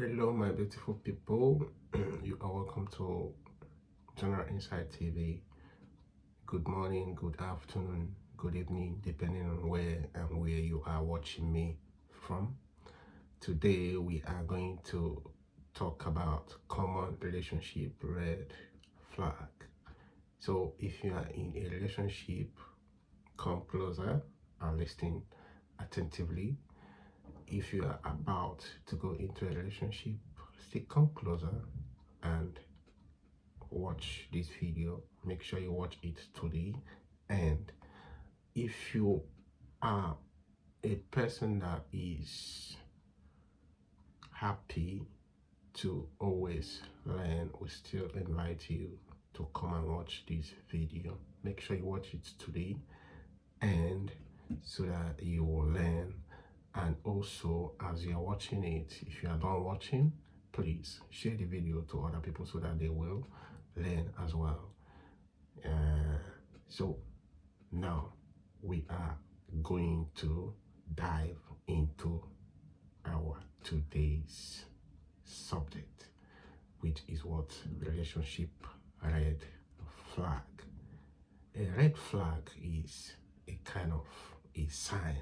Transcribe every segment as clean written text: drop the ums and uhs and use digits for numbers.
Hello, my beautiful people. You are welcome to General Insight TV. Good morning, good afternoon, good evening, depending on where you are watching me from. Today, we are going to talk about common relationship red flag. So, if you are in a relationship, come closer and listen attentively. If you are about to go into a relationship, still come closer and watch this video. Make sure you watch it to the end. If you are a person that is happy to always learn, we still invite you to come and watch this video. Make sure you watch it to the end so that you will learn. And also, as you're watching it, if you are done watching, please share the video to other people so that they will learn as well. So now we are going to dive into our today's subject, which is what relationship red flag. A red flag is a kind of a sign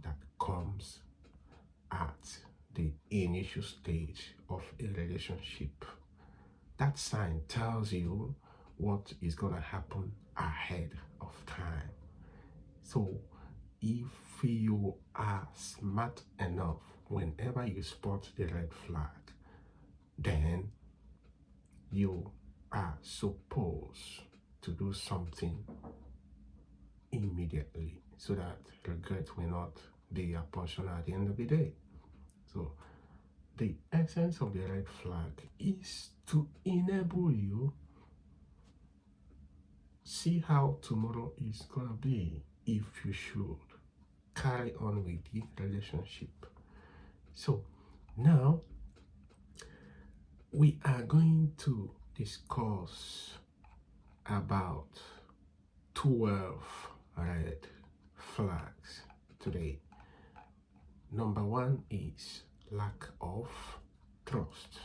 that comes at the initial stage of a relationship. That sign tells you what is going to happen ahead of time. So if you are smart enough, whenever you spot the red flag, then you are supposed to do something immediately so that regret will not be your portion at the end of the day. So the essence of the red flag is to enable you see how tomorrow is gonna be if you should carry on with the relationship. So now we are going to discuss about 12 red flags today. Number one is lack of trust.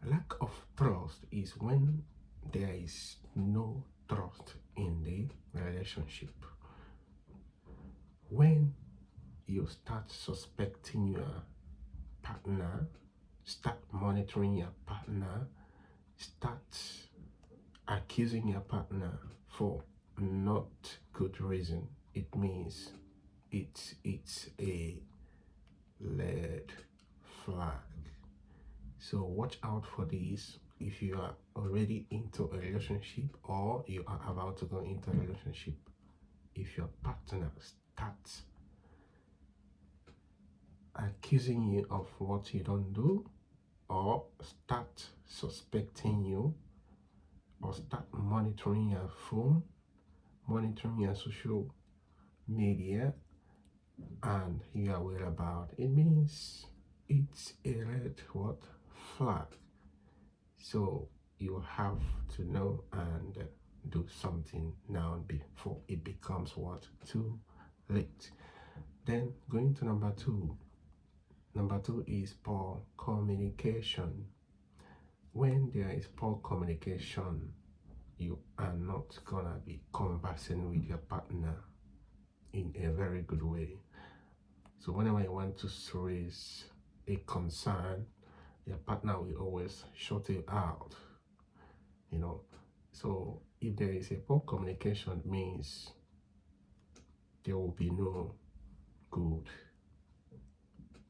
Lack of trust is when there is no trust in the relationship. When you start suspecting your partner, start monitoring your partner, start accusing your partner for not good reason, it means it's a red flag. So watch out for this. If you are already into a relationship or you are about to go into a relationship, if your partner starts accusing you of what you don't do, or start suspecting you, or start monitoring your phone, monitoring your social media, and you are worried about, it means it's a red flag. So you have to know and do something now before it becomes too late. Then going to number two. Number two is poor communication. When there is poor communication, you are not gonna be conversing with your partner in a very good way. So whenever you want to raise a concern, your partner will always shut you out. So if there is a poor communication, it means there will be no good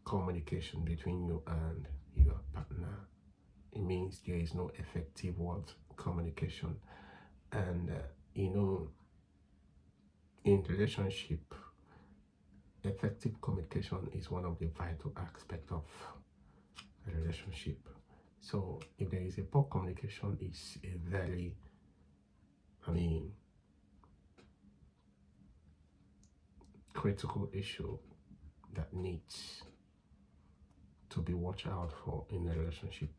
communication between you and your partner. It means there is no effective communication. And in relationship, effective communication is one of the vital aspects of a relationship. So if there is a poor communication, it's a very critical issue that needs to be watched out for in a relationship.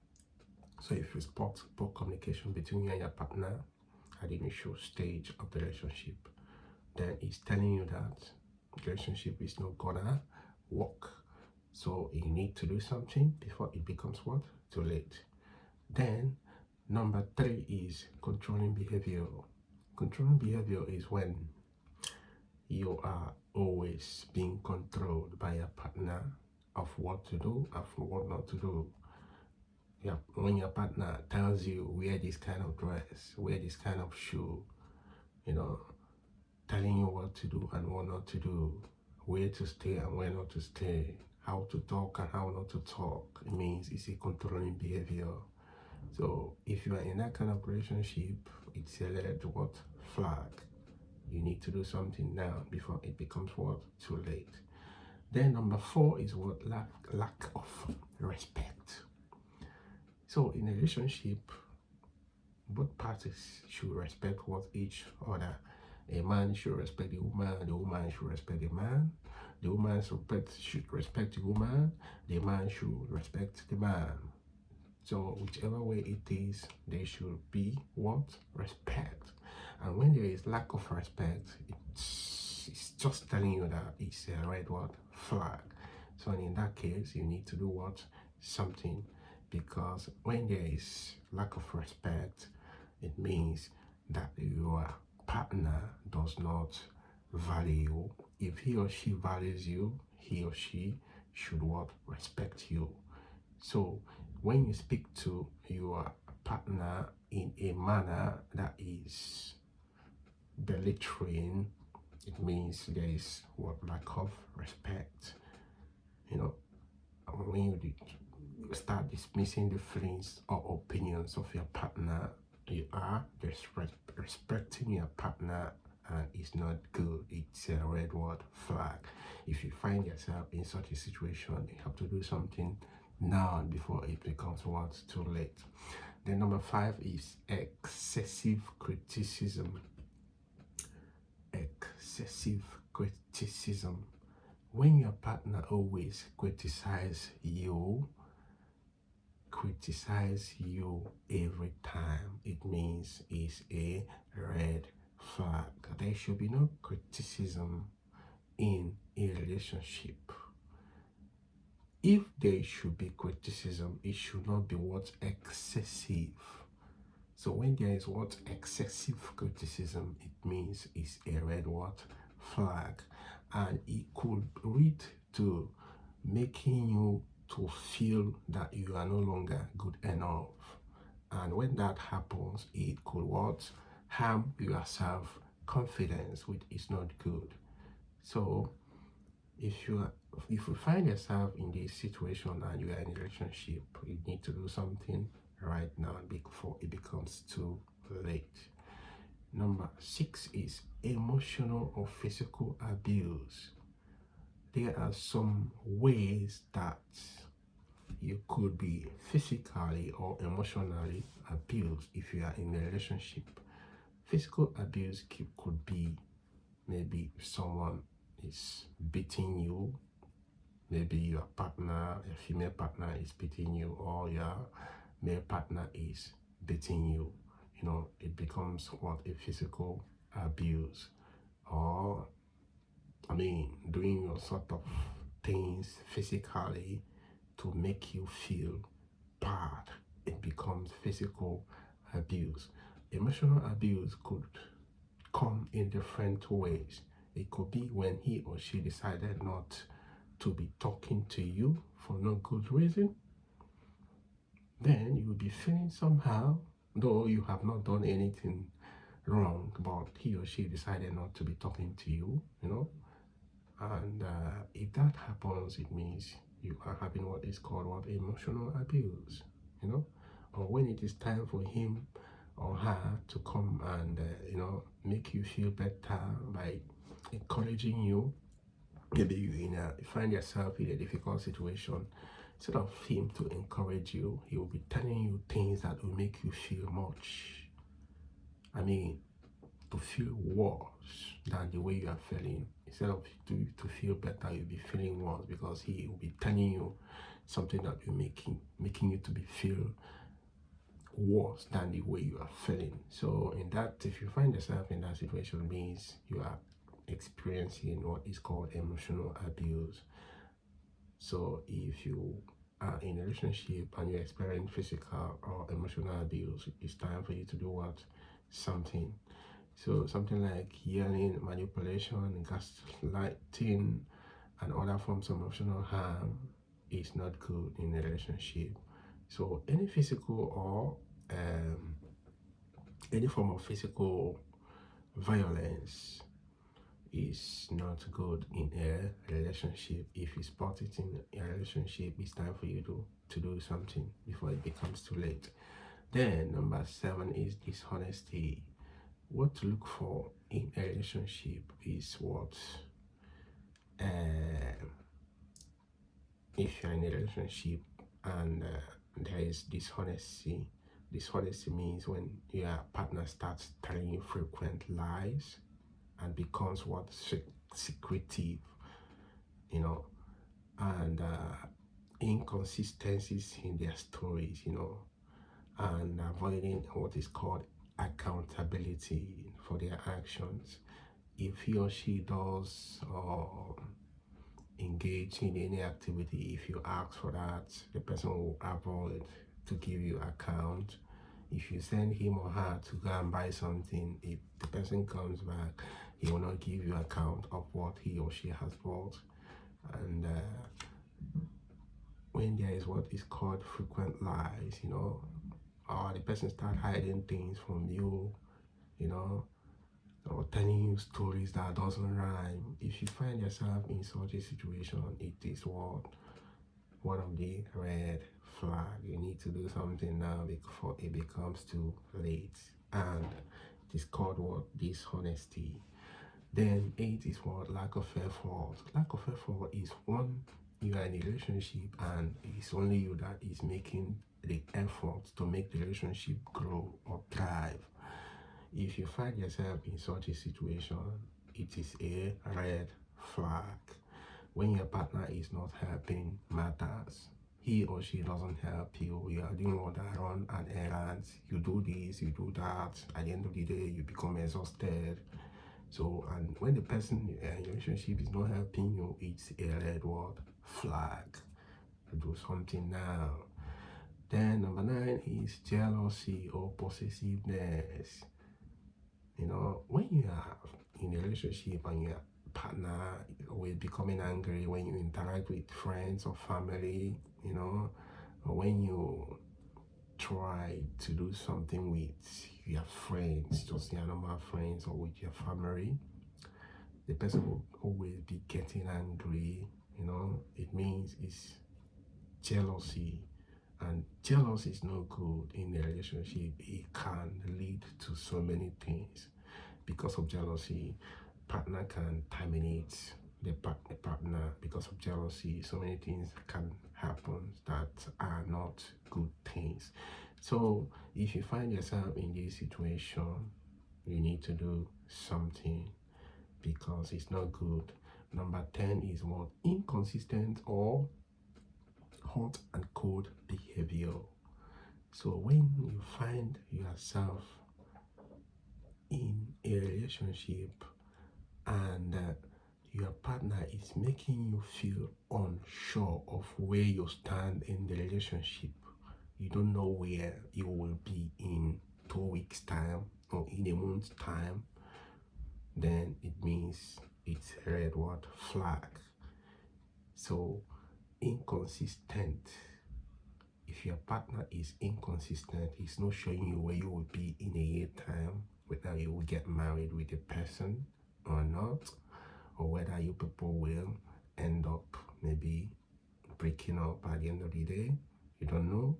So if you spot poor communication between you and your partner at the initial stage of the relationship, then it's telling you that the relationship is not gonna work. So you need to do something before it becomes what? Too late. Then number 3 is controlling behavior. Controlling behavior is when you are always being controlled by your partner of what to do, of what not to do. Yeah, when your partner tells you wear this kind of dress, wear this kind of shoe, you know, telling you what to do and what not to do, where to stay and where not to stay, how to talk and how not to talk, it means it's a controlling behavior. So if you are in that kind of relationship, it's a red what? Flag. You need to do something now before it becomes what? Too late. Then number 4 is what? Lack of respect. So in a relationship, both parties should respect what each other. A man should respect the woman should respect the man, the woman should respect the woman, the man should respect the man. So whichever way it is, there should be what? Respect. And when there is lack of respect, it's just telling you that it's a red what? Flag. So in that case, you need to do what? Something. Because when there is lack of respect, it means that your partner does not value you. If he or she values you, he or she should what? Respect you. So when you speak to your partner in a manner that is belittling, it means there is what? Lack of respect. You know, when you start dismissing the feelings or opinions of your partner, you are disrespecting your partner, and it's not good. It's a red word flag. If you find yourself in such a situation, you have to do something now before it becomes what? Too late. Then number 5 is excessive criticism. Excessive criticism. When your partner always criticizes you every time, it means it's a red flag. There should be no criticism in a relationship. If there should be criticism, it should not be what? Excessive. So when there is what? Excessive criticism, it means it's a red what? Flag. And it could lead to making you to feel that you are no longer good enough. And when that happens, it could what? Harm your self-confidence, which is not good. So if you find yourself in this situation and you are in a relationship, you need to do something right now before it becomes too late. Number 6 is emotional or physical abuse. There are some ways that you could be physically or emotionally abused if you are in a relationship. Physical abuse could be maybe someone is beating you, maybe your partner, a female partner is beating you, or your male partner is beating you. You know, it becomes what? A physical abuse. Or doing all sort of things physically to make you feel bad. It becomes physical abuse. Emotional abuse could come in different ways. It could be when he or she decided not to be talking to you for no good reason. Then you will be feeling somehow, though you have not done anything wrong, but he or she decided not to be talking to you, and if that happens, it means you are having what is called what? Emotional abuse, or when it is time for him or her to come and make you feel better by encouraging you. Maybe you find yourself in a difficult situation. Instead of him to encourage you, he will be telling you things that will make you feel to feel worse than the way you are feeling. Instead of to feel better, you'll be feeling worse, because he will be telling you something that will making you to be feel worse than the way you are feeling. So if you find yourself in that situation, it means you are experiencing what is called emotional abuse. So if you are in a relationship and you experience physical or emotional abuse, it's time for you to do what? Something. So something like yelling, manipulation, gaslighting, and other forms of emotional harm is not good in a relationship. So any physical or any form of physical violence is not good in a relationship. If you spot it in a relationship, it's time for you to do something before it becomes too late. Then number 7 is dishonesty. What to look for in a relationship is what if you're in a relationship and there is dishonesty. Dishonesty means when your partner starts telling you frequent lies and becomes what? Secretive, you know, and inconsistencies in their stories, and avoiding what is called accountability for their actions. If he or she does engage in any activity, if you ask for that, the person will avoid to give you account. If you send him or her to go and buy something, if the person comes back, he will not give you account of what he or she has bought. And when there is what is called frequent lies, or the person start hiding things from you, or telling you stories that doesn't rhyme. If you find yourself in such a situation, it is one of the red flag. You need to do something now before it becomes too late. And it is called what? Dishonesty. Then 8 is what? Lack of effort. Lack of effort is one, you are in a relationship and it's only you that is making the effort to make the relationship grow or thrive. If you find yourself in such a situation, it is a red flag. When your partner is not helping matters, he or she doesn't help you, you are doing all that, run an errand, you do this, you do that, at the end of the day, you become exhausted. So, and when the person in your relationship is not helping you, it's a red word flag. Do something now. Then number 9 is jealousy or possessiveness. When you are in a relationship and your partner will becoming angry when you interact with friends or family, or when you try to do something with your friends, just your normal friends, or with your family, the person will always be getting angry. It means it's jealousy, and jealousy is no good in a relationship. It can lead to so many things. Because of jealousy, partner can terminate the partner. Because of jealousy, so many things can happen that are not good things. So if you find yourself in this situation, you need to do something because it's not good. Number 10 is what? Inconsistent or hot and cold behavior. So when you find yourself in a relationship and your partner is making you feel unsure of where you stand in the relationship, you don't know where you will be in 2 weeks time or in a month's time, then it means it's a red word flag. So inconsistent, if your partner is inconsistent, he's not showing you where you will be in a year time, whether you will get married with a person or not, or whether you people will end up maybe breaking up at the end of the day. You don't know.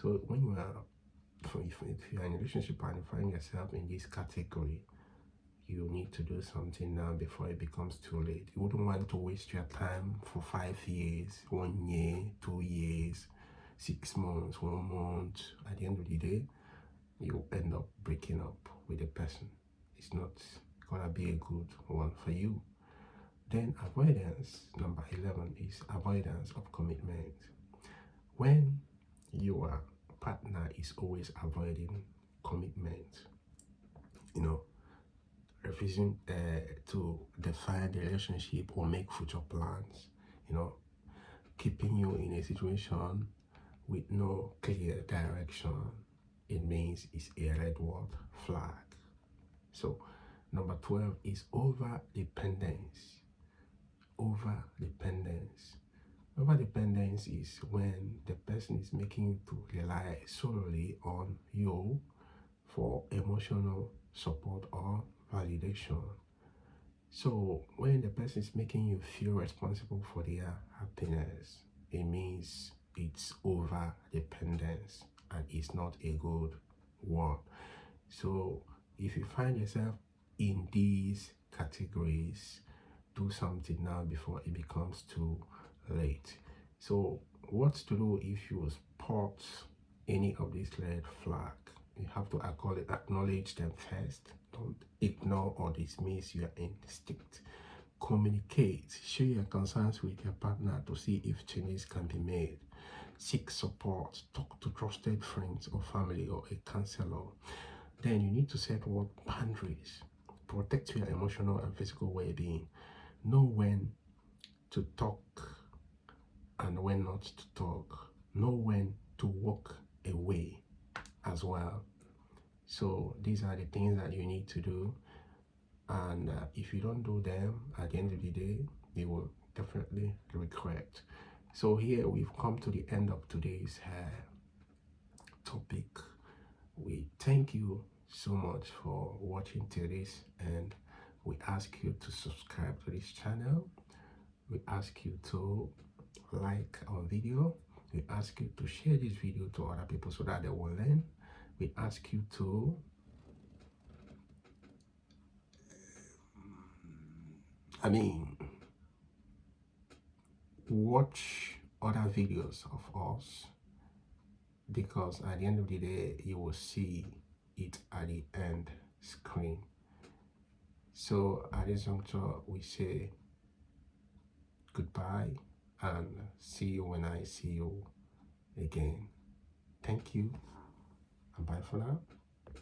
So when you are, if you are in a relationship and you find yourself in this category, you need to do something now before it becomes too late. You wouldn't want to waste your time for 5 years, 1 year, 2 years, 6 months, 1 month. At the end of the day, you end up breaking up with a person. It's not gonna be a good one for you. Then avoidance, number 11 is avoidance of commitment. When your partner is always avoiding commitment, refusing to define the relationship or make future plans, keeping you in a situation with no clear direction, it means it's a red word flag. So number 12 is over dependence. Over dependence. Over dependence is when the person is making you to rely solely on you for emotional support or validation. So when the person is making you feel responsible for their happiness, it means it's over dependence and it's not a good one. So if you find yourself in these categories, do something now before it becomes too late. So what to do if you spot any of these red flag? You have to acknowledge them first. Don't ignore or dismiss your instinct. Communicate. Share your concerns with your partner to see if changes can be made. Seek support. Talk to trusted friends or family or a counselor. Then you need to set what boundaries. Protect your emotional and physical well-being. Know when to talk and when not to talk. Know when to walk away as well. So these are the things that you need to do, and if you don't do them at the end of the day, you will definitely regret. So here we've come to the end of today's topic. We thank you so much for watching till this, and we ask you to subscribe to this channel. We ask you to like our video. We ask you to share this video to other people so that they will learn. We ask you to watch other videos of us, because at the end of the day you will see it at the end screen. So at this juncture we say goodbye and see you when I see you again. Thank you and bye for now.